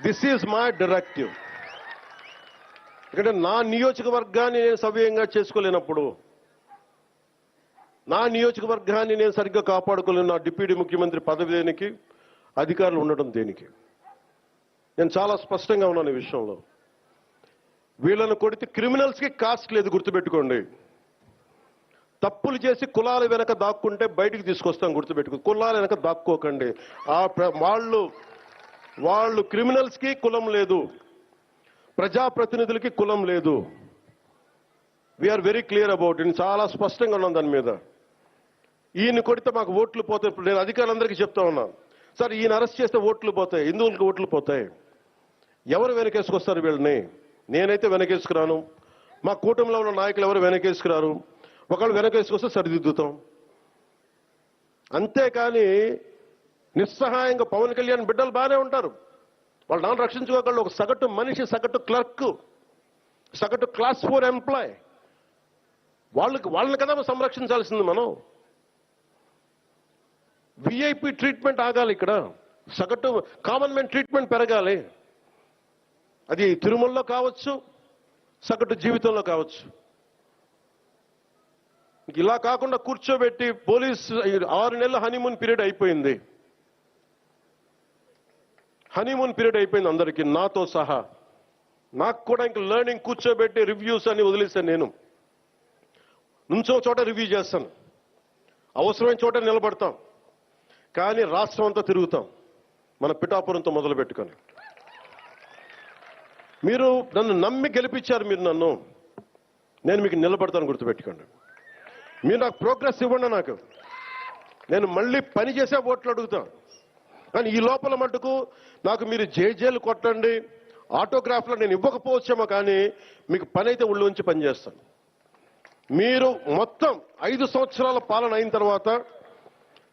This is my directive. ఎందుకంటే నా నియోజకవర్గాన్ని నేను సవ్యంగా చేసుకోలేనప్పుడు, నా నియోజకవర్గాన్ని నేను సరిగ్గా కాపాడుకోలేను, నా డిప్యూటీ ముఖ్యమంత్రి పదవి దేనికి, అధికారులు ఉండడం దేనికి? నేను చాలా స్పష్టంగా ఉన్నాను ఈ విషయంలో. వీళ్ళను కొడితే క్రిమినల్స్కి కాస్ట్ లేదు, గుర్తుపెట్టుకోండి. తప్పులు చేసి కులాల వెనక దాక్కుంటే బయటికి తీసుకొస్తాం, గుర్తుపెట్టుకో. కులాల వెనక దాక్కోకండి. వాళ్ళు క్రిమినల్స్కి కులం లేదు, ప్రజాప్రతినిధులకి కులం లేదు. We are very clear about it. చాలా స్పష్టంగా ఉన్నాం దాని మీద. ఈయన కొడితే మాకు ఓట్లు పోతాయి. ఇప్పుడు నేను అధికారులందరికీ చెప్తా ఉన్నాను, సార్ ఈయన అరెస్ట్ చేస్తే ఓట్లు పోతాయి, హిందువులకు ఓట్లు పోతాయి. ఎవరు వెనకేసుకొస్తారు వీళ్ళని? నేనైతే వెనకేసుకురాను, మా కూటమిలో ఉన్న నాయకులు ఎవరు వెనకేసుకురారు. ఒకళ్ళు వెనకేసుకొస్తే సరిదిద్దుతాం. అంతేకాని నిస్సహాయంగా పవన్ కళ్యాణ్ బిడ్డలు బాగానే ఉంటారు, వాళ్ళు నాన్న రక్షించుకోగలరు. ఒక సగటు మనిషి, సగటు క్లర్క్, సగటు క్లాస్ 4 ఎంప్లాయ్, వాళ్ళని కదా సంరక్షించాల్సింది మనం. విఐపి ట్రీట్మెంట్ ఆగాలి ఇక్కడ, సగటు కామన్ మ్యాన్ ట్రీట్మెంట్ పెరగాలి. అది తిరుమలలో కావచ్చు, సగటు జీవితంలో కావచ్చు. ఇలా కాకుండా కూర్చోబెట్టి పోలీస్ 6 నెలల హనీమూన్ పీరియడ్ అయిపోయింది. హనీమూన్ పీరియడ్ అయిపోయింది అందరికీ, నాతో సహా. నాకు కూడా ఇంక లెర్నింగ్, కూర్చోబెట్టి రివ్యూస్ అని వదిలేశాను. నేను నుంచో చోట రివ్యూ చేస్తాను, అవసరమైన చోట నిలబడతాం, కానీ రాష్ట్రం అంతా తిరుగుతాం, మన పిఠాపురంతో మొదలు పెట్టుకొని. మీరు నన్ను నమ్మి గెలిపించారు, మీరు నన్ను, నేను మీకు నిలబడతాను, గుర్తుపెట్టుకోండి. మీరు నాకు ప్రోగ్రెస్ ఇవ్వండి, నాకు నేను మళ్ళీ పని చేసే ఓట్లు అడుగుతాను. కానీ ఈ లోపల మటుకు నాకు మీరు జేజేలు కొట్టండి, ఆటోగ్రాఫ్లో నేను ఇవ్వకపోవచ్చేమో, కానీ మీకు పని అయితే ఉళ్ళోంచి పనిచేస్తాను. మీరు మొత్తం 5 సంవత్సరాల పాలన అయిన తర్వాత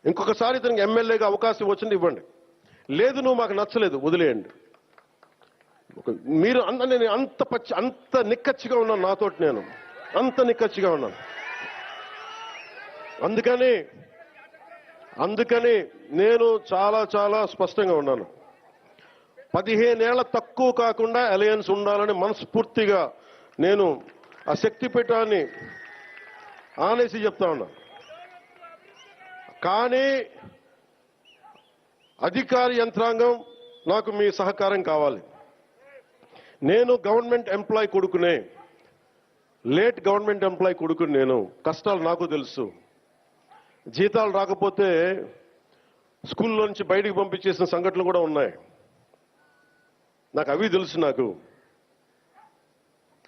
ఇంకొకసారి ఇతనికి ఎమ్మెల్యేగా అవకాశం వచ్చింది ఇవ్వండి, లేదు నువ్వు మాకు నచ్చలేదు వదిలేయండి. మీరు నేను అంత నిక్కచ్చిగా ఉన్నాను, నాతోటి నేను అంత నిక్కచ్చిగా ఉన్నాను. అందుకని నేను చాలా చాలా స్పష్టంగా ఉన్నాను. 15 ఏళ్ల తక్కువ కాకుండా అలయన్స్ ఉండాలని మనస్ఫూర్తిగా నేను ఆ శక్తిపీఠాన్ని ఆనేసి చెప్తా ఉన్నా. కానీ అధికార యంత్రాంగం నాకు మీ సహకారం కావాలి. నేను గవర్నమెంట్ ఎంప్లాయ్ కొడుకునే, లేట్ గవర్నమెంట్ ఎంప్లాయ్ కొడుకుని. నేను కష్టాలు నాకు తెలుసు. జీతాలు రాకపోతే స్కూల్లో నుంచి బయటికి పంపించేసిన సంఘటనలు కూడా ఉన్నాయి, నాకు అవి తెలుసు. నాకు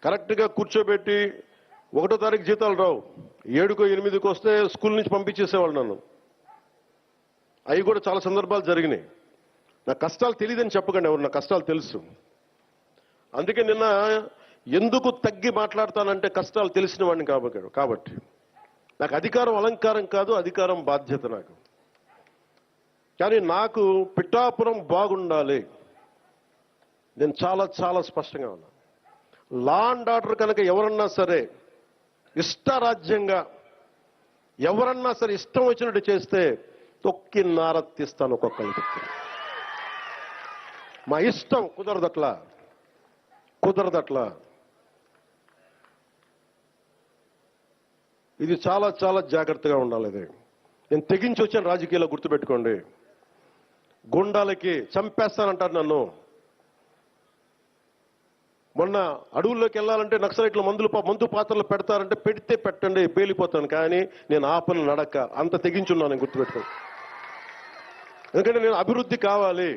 కరెక్ట్గా కూర్చోబెట్టి 1వ తారీఖు జీతాలు రావు, 7కో 8కో వస్తే స్కూల్ నుంచి పంపించేసేవాళ్ళు నన్ను. అవి కూడా చాలా సందర్భాలు జరిగినాయి. నా కష్టాలు తెలియదని చెప్పకండి ఎవరు, నా కష్టాలు తెలుసు. అందుకే నిన్న ఎందుకు తగ్గి మాట్లాడతానంటే కష్టాలు తెలిసిన వాడిని కాబట్టి. నాకు అధికారం అలంకారం కాదు, అధికారం బాధ్యత నాకు. కానీ నాకు పిఠాపురం బాగుండాలి, నేను చాలా చాలా స్పష్టంగా ఉన్నాను. లా అండ్ ఆర్డర్ కనుక ఎవరన్నా సరే ఇష్టారాజ్యంగా, ఎవరన్నా సరే ఇష్టం వచ్చినట్టు చేస్తే తొక్కి నారత్తిస్తాను ఒక్కొక్కరికి. మా ఇష్టం కుదరదట్లా. ఇది చాలా చాలా జాగ్రత్తగా ఉండాలి. ఇది నేను తెగించి వచ్చాను రాజకీయాల్లో, గుర్తుపెట్టుకోండి. గుండాలకి చంపేస్తానంటారు నన్ను. మొన్న అడవుల్లోకి వెళ్ళాలంటే నక్సలైట్లు మందు పాత్రలు పెడతారంటే పెడితే పెట్టండి, పేలిపోతాను, కానీ నేను ఆపను నడక. అంత తెగించున్నాను, నేను గుర్తుపెట్టుకోండి. ఎందుకంటే నేను అభివృద్ధి కావాలి.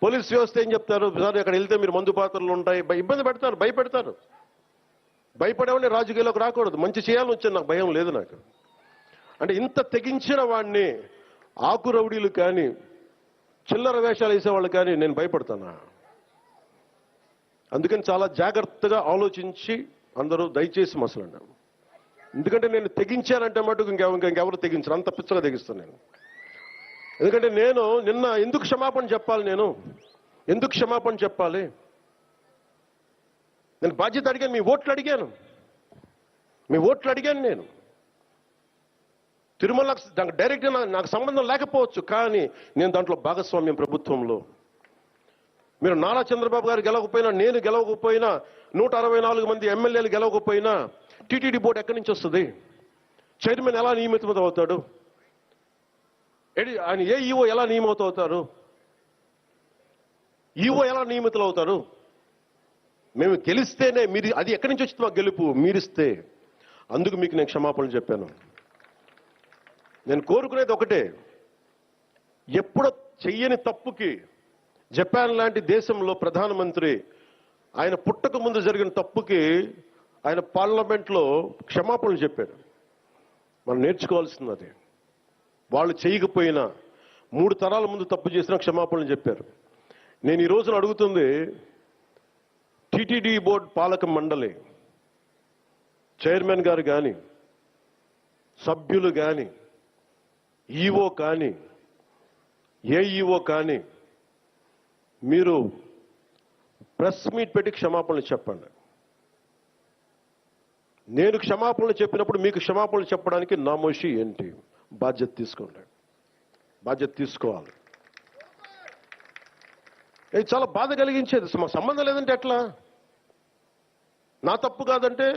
పోలీస్ వ్యవస్థ ఏం చెప్తారు, సార్ అక్కడ వెళ్తే మీరు మందు పాత్రలు ఉంటాయి, ఇబ్బంది పెడతారు, భయపెడతారు. భయపడేవాడిని రాజకీయాల్లోకి రాకూడదు, మంచి చేయాలని వచ్చాను, నాకు భయం లేదు. నాకు అంటే ఇంత తెగించిన వాడిని ఆకు రౌడీలు కానీ చిల్లర వేషాలు వేసేవాళ్ళు కానీ నేను భయపడతానా? అందుకని చాలా జాగ్రత్తగా ఆలోచించి అందరూ దయచేసి మసలండి. ఎందుకంటే నేను తెగించానంటే మటుకు ఇంకెవరు తెగించరు, అంత పిచ్చగా తెగిస్తాను నేను. ఎందుకంటే నేను నిన్న ఎందుకు క్షమాపణ చెప్పాలి, ఎందుకు క్షమాపణ చెప్పాలి? నేను బాధ్యత అడిగాను, మీ ఓట్లు అడిగాను నేను. తిరుమల డైరెక్ట్గా నాకు సంబంధం లేకపోవచ్చు, కానీ నేను దాంట్లో భాగస్వామ్యం ప్రభుత్వంలో. మీరు నారా చంద్రబాబు గారు గెలవకపోయినా, నేను గెలవకపోయినా, 164 మంది ఎమ్మెల్యేలు గెలవకపోయినా టీటీడీ బోర్డు ఎక్కడి నుంచి వస్తుంది? చైర్మన్ ఎలా నియమితం అవుతాడు? ఆయన ఏ ఈఓ ఎలా నియమితం అవుతారు? ఈఓ ఎలా నియమితులు అవుతారు? మేము గెలిస్తేనే మీరు, అది ఎక్కడి నుంచి వచ్చింది మా గెలుపు? మీరిస్తే. అందుకు మీకు నేను క్షమాపణలు చెప్పాను. నేను కోరుకునేది ఒకటే, ఎప్పుడో చెయ్యని తప్పుకి జపాన్ లాంటి దేశంలో ప్రధానమంత్రి ఆయన పుట్టక ముందు జరిగిన తప్పుకి ఆయన పార్లమెంట్లో క్షమాపణలు చెప్పారు. మనం నేర్చుకోవాల్సింది అది. వాళ్ళు చేయకపోయినా 3 తరాల ముందు తప్పు చేసినా క్షమాపణలు చెప్పారు. నేను ఈ రోజున అడుగుతుంది, టీటీడీ బోర్డు పాలక మండలి చైర్మన్ గారు కానీ, సభ్యులు కానీ, ఈఓ కానీ, ఏఈఓ కానీ, మీరు ప్రెస్ మీట్ పెట్టి క్షమాపణలు చెప్పండి. నేను క్షమాపణలు చెప్పినప్పుడు మీకు క్షమాపణలు చెప్పడానికి నామోషి ఏంటి? బాధ్యత తీసుకోండి. బాధ్యత తీసుకోవాలి. ఇది చాలా బాధ కలిగించేది. సంబంధం లేదంటే ఎట్లా? నా తప్పు కాదంటే